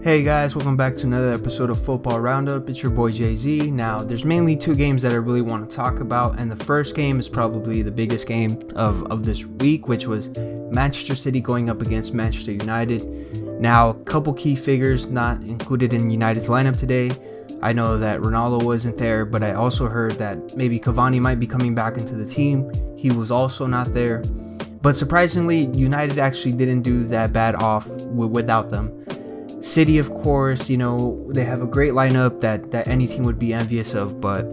Hey guys, welcome back to another episode of Football Roundup. It's your boy Jay-Z. Now, there's mainly two games that I really want to talk about, and the first game is probably the biggest game of this week, which was Manchester City going up against Manchester United. Now, a couple key figures not included in United's lineup today. I know that Ronaldo wasn't there, but I also heard that maybe Cavani might be coming back into the team. He was also not there. But surprisingly, United actually didn't do that bad off without them. City, of course, they have a great lineup that any team would be envious of, but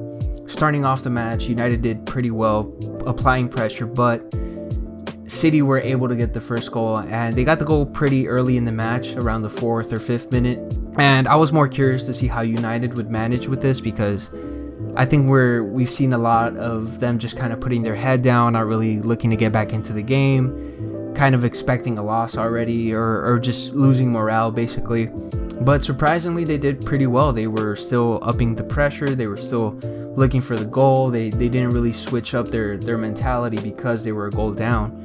starting off the match, United did pretty well applying pressure, but City were able to get the first goal, and they got the goal pretty early in the match, around the 4th or 5th minute, and I was more curious to see how United would manage with this, because I think we've seen a lot of them just kind of putting their head down, not really looking to get back into the game, kind of expecting a loss already, or just losing morale basically. But surprisingly, they did pretty well. They were still upping the pressure, they were still looking for the goal. They didn't really switch up their mentality because they were a goal down.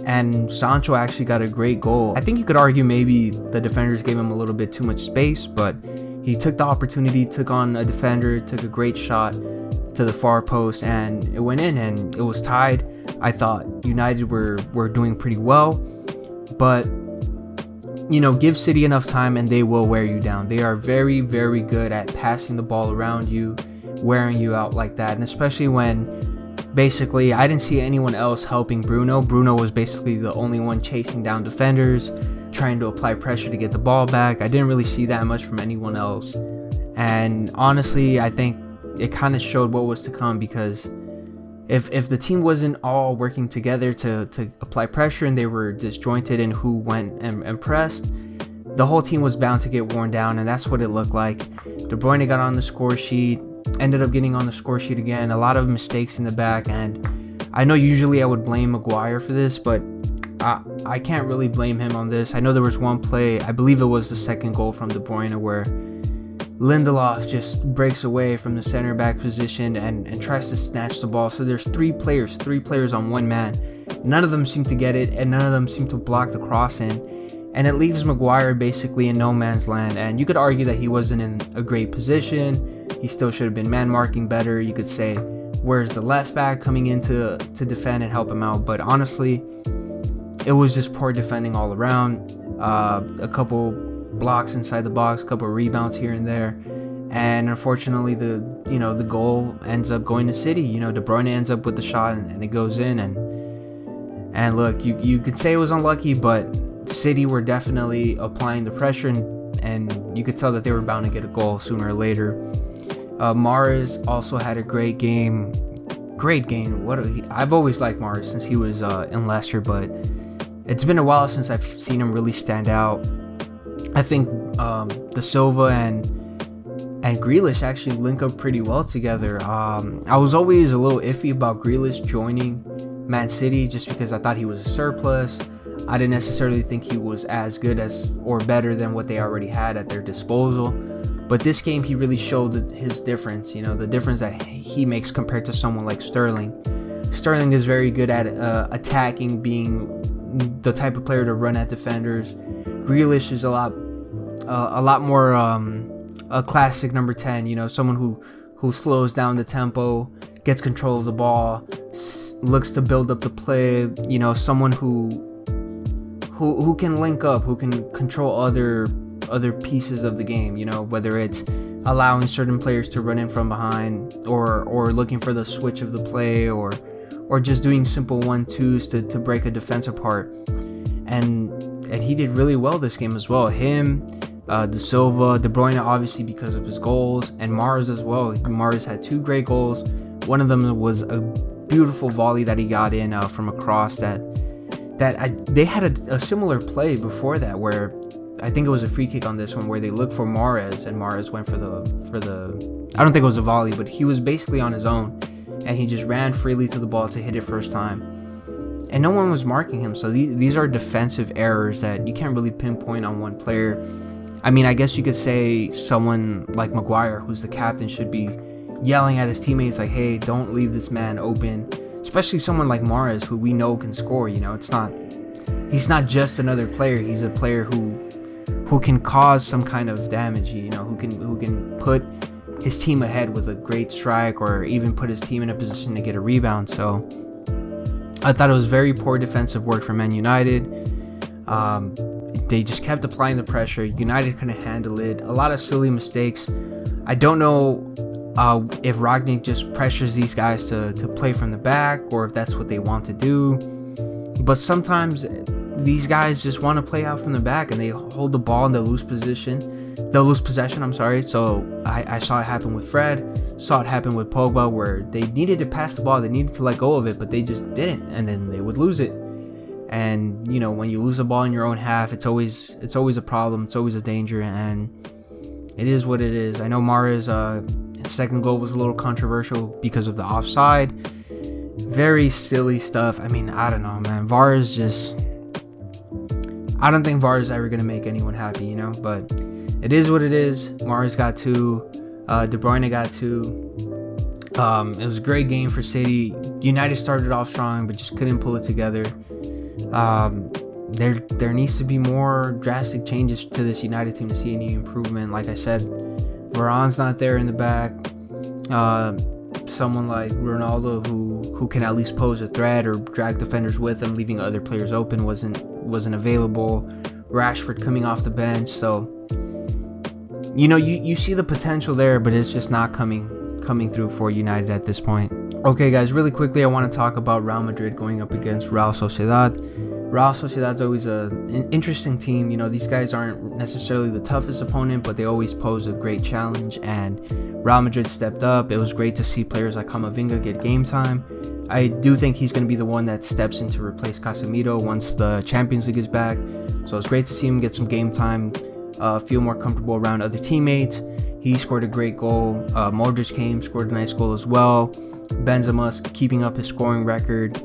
And Sancho actually got a great goal. I think you could argue maybe the defenders gave him a little bit too much space, but he took the opportunity, took on a defender, took a great shot to the far post, and it went in, and it was tied. I thought United were doing pretty well, but give City enough time and they will wear you down. They are very, very good at passing the ball around you, wearing you out like that, and especially when basically I didn't see anyone else helping Bruno. Bruno was basically the only one chasing down defenders, trying to apply pressure to get the ball back. I didn't really see that much from anyone else, and honestly, I think it kind of showed what was to come, because if the team wasn't all working together to apply pressure and they were disjointed in who went and pressed, the whole team was bound to get worn down, and that's what it looked like. De Bruyne got on the score sheet, ended up getting on the score sheet again, a lot of mistakes in the back, and I know usually I would blame Maguire for this, but I can't really blame him on this. I know there was one play, I believe it was the second goal from De Bruyne, where Lindelof just breaks away from the center back position and tries to snatch the ball. So there's three players on one man. None of them seem to get it, and none of them seem to block the crossing. And it leaves Maguire basically in no man's land. And you could argue that he wasn't in a great position. He still should have been man marking better. You could say, where's the left back coming in to defend and help him out? But honestly, it was just poor defending all around. A couple blocks inside the box, a couple of rebounds here and there, and unfortunately the goal ends up going to City. De Bruyne ends up with the shot and it goes in, and look, you could say it was unlucky, but City were definitely applying the pressure, and you could tell that they were bound to get a goal sooner or later. Mahrez also had a great game. I've always liked Mahrez since he was in Leicester, but it's been a while since I've seen him really stand out. I think De Silva and Grealish actually link up pretty well together. I was always a little iffy about Grealish joining Man City just because I thought he was a surplus. I didn't necessarily think he was as good as or better than what they already had at their disposal. But this game, he really showed his difference, the difference that he makes compared to someone like Sterling. Sterling is very good at attacking, being the type of player to run at defenders. Grealish is a lot more a classic number 10, someone who slows down the tempo, gets control of the ball, looks to build up the play, someone who can link up, who can control other pieces of the game, whether it's allowing certain players to run in from behind, or looking for the switch of the play, or just doing simple 1-2s to break a defense apart. And he did really well this game as well. Him, De Silva, De Bruyne obviously because of his goals, and Mahrez as well. Mahrez had 2 great goals. One of them was a beautiful volley that he got in from a cross they had a similar play before that, where I think it was a free kick on this one, where they looked for Mahrez, and Mahrez went for the I don't think it was a volley, but he was basically on his own, and he just ran freely to the ball to hit it first time. And no one was marking him, so these are defensive errors that you can't really pinpoint on one player. I mean, I guess you could say someone like Maguire, who's the captain, should be yelling at his teammates like, hey, don't leave this man open. Especially someone like Mahrez, who we know can score. He's not just another player. He's a player who who can cause some kind of damage, who can put his team ahead with a great strike, or even put his team in a position to get a rebound. So I thought it was very poor defensive work from Man United. They just kept applying the pressure. United couldn't handle it. A lot of silly mistakes. I don't know if Ragnick just pressures these guys to play from the back, or if that's what they want to do. But sometimes these guys just want to play out from the back, and they hold the ball and they'll lose possession. So I saw it happen with Fred, saw it happen with Pogba, where they needed to pass the ball, they needed to let go of it, but they just didn't, and then they would lose it. And when you lose the ball in your own half, it's always a problem, it's always a danger, and it is what it is. I know Mahrez' second goal was a little controversial because of the offside. Very silly stuff. I mean, I don't know, man. VAR is just... I don't think VAR is ever going to make anyone happy, but it is what it is. Mahrez got 2. De Bruyne got 2. It was a great game for City. United started off strong, but just couldn't pull it together. There needs to be more drastic changes to this United team to see any improvement. Like I said, Varane's not there in the back. Someone like Ronaldo who can at least pose a threat or drag defenders with him, leaving other players open, wasn't available. Rashford coming off the bench, so you see the potential there, but it's just not coming through for United at this point. Okay, guys, really quickly, I want to talk about Real Madrid going up against Real Sociedad. Real Sociedad's always an interesting team. These guys aren't necessarily the toughest opponent, but they always pose a great challenge, and Real Madrid stepped up. It was great to see players like Camavinga get game time. I do think he's going to be the one that steps in to replace Casemiro once the Champions League is back. So it's great to see him get some game time, feel more comfortable around other teammates. He scored a great goal. Modric scored a nice goal as well. Benzema's keeping up his scoring record.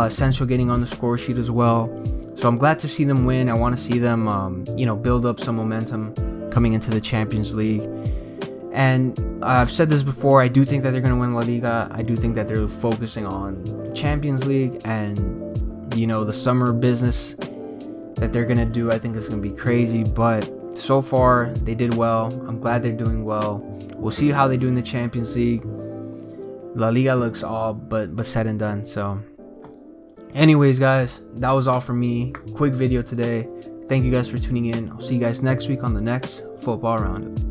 Sancho getting on the score sheet as well. So I'm glad to see them win. I want to see them, build up some momentum coming into the Champions League. And I've said this before, I do think that they're going to win La Liga. I do think that they're focusing on the Champions League, and, the summer business that they're going to do, I think is going to be crazy. But so far, they did well. I'm glad they're doing well. We'll see how they do in the Champions League. La Liga looks all but said and done. So anyways, guys, that was all from me. Quick video today. Thank you guys for tuning in. I'll see you guys next week on the next Football Roundup.